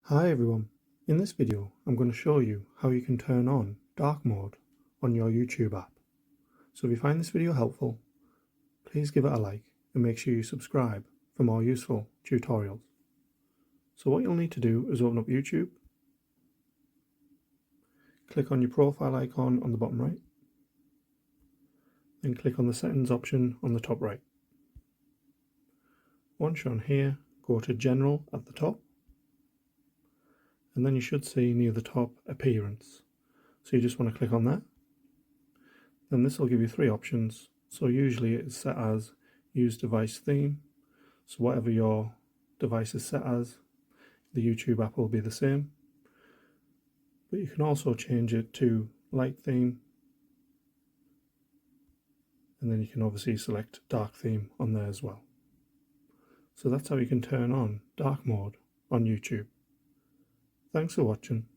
Hi everyone, in this video I'm going to show you how you can turn on dark mode on your YouTube app. So if you find this video helpful, please give it a like and make sure you subscribe for more useful tutorials. So what you'll need to do is open up YouTube, click on your profile icon on the bottom right, then click on the settings option on the top right. Once you're on here, go to General at the top, and then you should see near the top Appearance. So you just want to click on that. Then this will give you three options. So usually it's set as Use Device Theme. So whatever your device is set as, the YouTube app will be the same. But you can also change it to Light Theme. And then you can obviously select Dark Theme on there as well. So that's how you can turn on dark mode on YouTube. Thanks for watching.